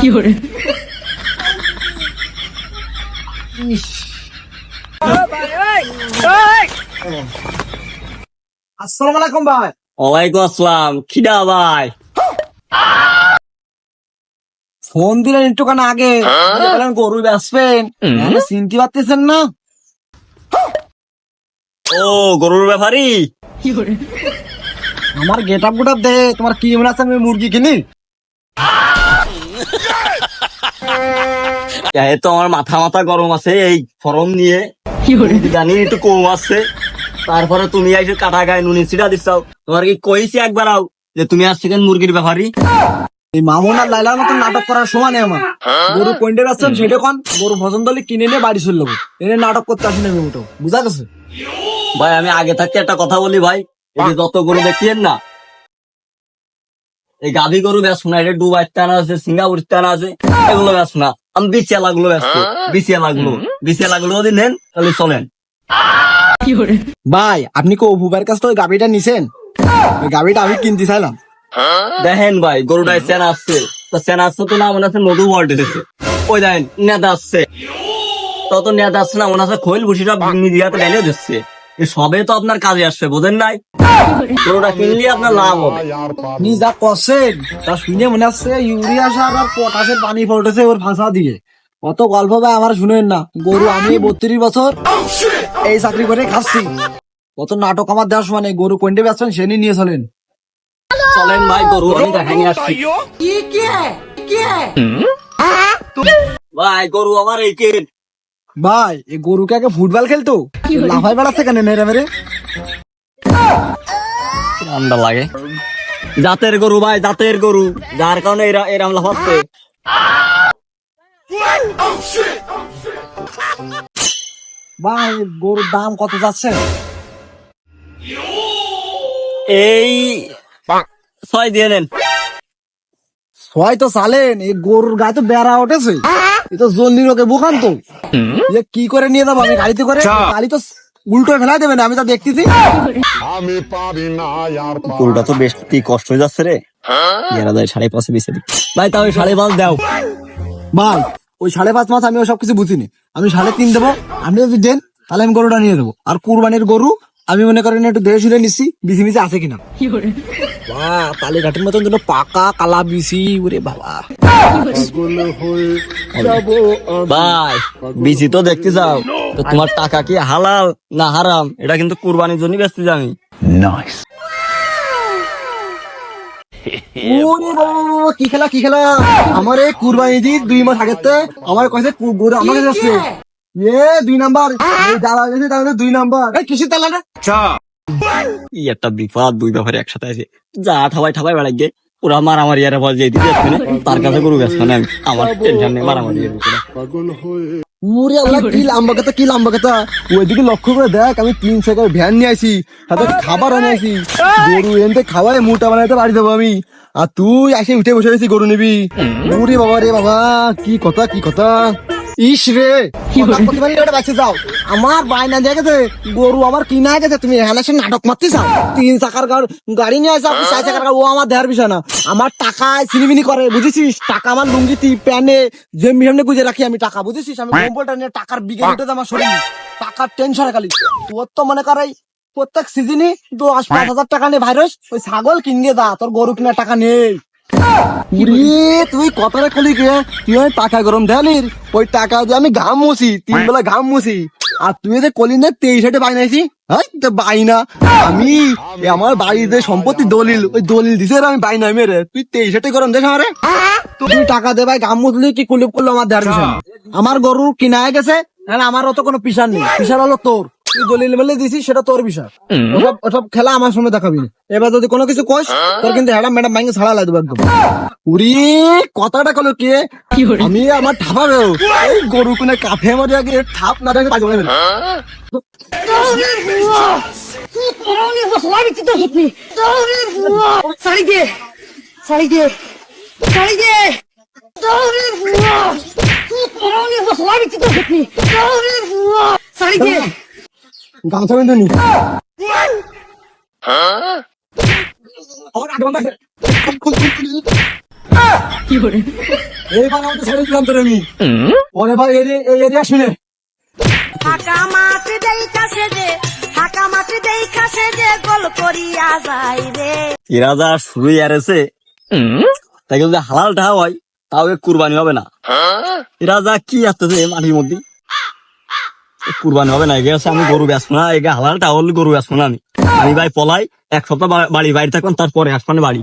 আসসালামু আলাইকুম ভাই। ওয়ালাইকুম আসসালাম। খিদা ভাই? ফোন দিলেন একটুখান আগে, বললেন গরু বেচবেন, চিনতে পারতেছেন না? ও গরুর ব্যাপারী? আমার গেট আপ গুটাপ দে, তোমার কি মনে আছে আমি মুরগি কিনি? এই তো আমার মাথা মাথা গরম আছে এই ফরম নিয়ে, জানি একটু কম আছে। তারপরে তুমি এসে কাটা গায়ে নুনি ছিটা দিচ্ছাও। তোমার কি কইছি একবার আও যে তুমি আজ থেকে মুরগির ব্যাপারী? এই মামুন আর লাইলার মতন নাটক করার সময় নেই আমার। গরু পয়েন্টে যাচ্ছেন সেটা কোন গরু পছন্দ হলে কিনে নিয়ে বাড়ি চলে যাবো, এনে নাটক করতে আসি না আমি মোটো, বুঝা গেছে? ভাই আমি আগে থাকতে একটা কথা বলি ভাই, এই যে যত গরু দেখছেন না, এই গাভী গরু ব্যস্ত না, এটা দুবাই টানা আছে, সিঙ্গাপুর টানা আছে, এগুলো ব্যস্ত না। আমি বিছিয়া লাগলো ব্যস্ত, বিছিয়া লাগলো যদি নেন তাহলে চলেন। ভাই আপনি কি অপুবার কাছ থেকে ওই গাড়িটা নিছেন? ওই গাড়িটা আমি কিনতে চাইলাম। দেখেন ভাই গরুটায় চেনা আসছে, তো চেনা আসছে তো না মনে আছে মধু ওয়ার্ল্ড এসেছে। ওই দেখেন নেতা আসছে, তত নেতা আসছে না মনে আছে খৈল ভুসিটা মিডিয়াতে ঢেলে দিচ্ছে। এ সবে তো আপনার কাজে আসছে, বোঝেন নাই? গরুটা কিনলে আপনার লাভ হবে। আপনি যা করছেন তা শুনে মনে হচ্ছে ইউরিয়া সার আর পটাশের পানি পড়তেছে ওর ভাষা দিয়ে। অত গল্প ভাই আমার শুনেন না। গরু আমি 32 বছর এই চাকরি করে খাচ্ছি, কত নাটক আমার দেওয়ার সময় নেই। গরু কোনটা বেচছেন সে নিয়ে চলেন। চলেন ভাই গরু আমি দেখাই আসছি। ভাই গরু আমার এই কেন ভাই এই গরুকে আগে ফুটবল খেলতো, লাফাই বেড়াচ্ছে কেন মেরে মেরে? ঠান্ডা লাগে। জাতের গরু ভাই, জাতের গরু, যার কারণে এরাম লাফাচ্ছে। ভাই গরুর দাম কত যাচ্ছে? এই 6 দিয়ে নেন। ছয় তো চালেন, এই গরুর গায়ে তো বেড়া উঠেছে, এ তো জন্ডির ওকে বুখান তো। এ কি করে নিয়ে যাবো আমি গাড়িতে করে? গাড়ি তো উল্টো ফেলা দেবে না, আমি তা দেখতেছি। গরুটা তো বেশ কি কষ্ট হয়ে যাচ্ছে রে। 5.5 বেচে দিই ভাই, তাও 5.5 দাও। ভাই ওই 5.5 মাস আমি সব কিছু বুঝিনি, আমি 3.5 দেবো। আপনি যদি দেন তাহলে আমি গরুটা নিয়ে দেবো। আর কুরবানির গরু আমি মনে করেন একটু দেহে শুনে নিচ্ছি বিচি মিচি আছে কিনা। বাহ কালীঘাটের মতন দুটো পাকা কালা বিচি, ওরে বাবা। ভাই বিচি তো দেখতে যাও, তো তোমার টাকা কি হালাল না হারাম এটা কিন্তু কুরবানির জন্য বেচতে যাই। ওরে বাবা, কি খেলা কি খেলা! আমার এই কুরবানি দি 2 মাস আগের আমার কাছে গরু আমার কাছে আসছে। 2 নাম্বার দাঁড়া গেছে, তাহলে 2 নাম্বার কিসের তালা না। কি একটা বিপদ, দুই ব্যাপারে একসাথে আছে। যা ঠাবাই ঠাবাই বেড়াই গে ওরা মারামারি আর বল যেই দিতে তার কাছে গরু বেচবে না। আমার টেনশন নেই মারামারি। ওরে আল্লাহ, কি লম্বা কথা কি লম্বা কথা! ওইদিকে লক্ষ্য করে দেখ, আমি 3 সেকেন্ড ভ্যান নিয়ে আসি, তাতে খাবার নিয়ে আসি। গরু এনতে খাওয়াই মোটা বানাইতে বাড়ি যাবো আমি, আর তুই এসে উঠে বসে গেছি গরু নিবি। ওরে বাবা রে বাবা, কি কথা কি কথা! ইস রে, বাঁচে যাও। আমার বায়না দিয়ে গেছে গরু আমার কিনা গেছে, তুমি এখানে এসে নাটক মারতে চাও? 3 চাকার গাড়ি নিয়ে আসো, 4 চাকার গাড়ি, ও আমার দেহার বিষয় না। আমার টাকায় সিনিমিনি করে, বুঝেছিস? টাকা আমার লুঙ্গিতে প্যানে যেমনি সেমনি গুজে রাখি আমি টাকা, বুঝেছিস? আমি কম্বলটা নিয়ে টাকার বিঘে উঠে আমার শরীর, টাকার টেনশনে খালি। তোর তো মনে করে প্রত্যেক সিজনই 10-5 হাজার টাকা নিয়ে ভাইরাস, ওই ছাগল কিনে দা, তোর গরু কেনার টাকা নেই। তুই কথাটা কলি কে? তুই ওই টাকা গরম দেয়ালির, ওই টাকা দিয়ে আমি ঘাম মুছি, 3 বেলা ঘাম মুছি। আর তুই যে কলি না 23 বাইনাইছি, হ্যাঁ বাইনা আমি আমার বাড়িতে সম্পত্তি দলিল, ওই দলিল দিছে আমি বাইনা মেরে, তুই 23 গরম দেশ আমারে। তুই টাকা দে ভাই, ঘাম মুছলি কি কুলিপ করলো আমার দেয়ার বিষয়। আমার গরু কিনা গেছে, আমার অত কোনো পিসার নেই, পিসার হলো তোর। তুই দলিল মেলে দিছিস সেটা তোর বিষয়, ওসব খেলা আমার সঙ্গে দেখাবি না। এবার যদি কোনো কিছু কস তোর কিন্তু হ্যাডাম ম্যাডাম ভাঙে ছাড়া লাগবে একদম। উরি কথাটা কলো কে? আমি আমার ঠাপাবে এই গরু কোনে কাফে মারি আগে ঠাপ না দেখে পাইবো না। শাড়ি দে শাড়ি দে শাড়ি দে শাড়ি দে গামছা বেঁধে নি। কি করে এইবার আমাকে ছেড়ে দিলাম তোর আমি পরে ভাই এই এরিয়া শুনে ফাঁকা মাটি দেই কাছে যে ফাঁকা মাটি দেই কাছে যে গোল করিয়া যায় রে এরা যা শুরুই আরেছে তাই যদি হালাল টা হয় তাও এ কুরবানি হবে না। এরা যা কি আসতেছে মাটির মধ্যে কুরবানি হবে না। এগে আছে আমি গরু বেচবো না, এগে হালাল টা হলে গরু বেচবো না। আমি ভাই পলাই এক সপ্তাহ বাড়ি বাইরে থাকলাম, তারপরে আসমানে বাড়ি।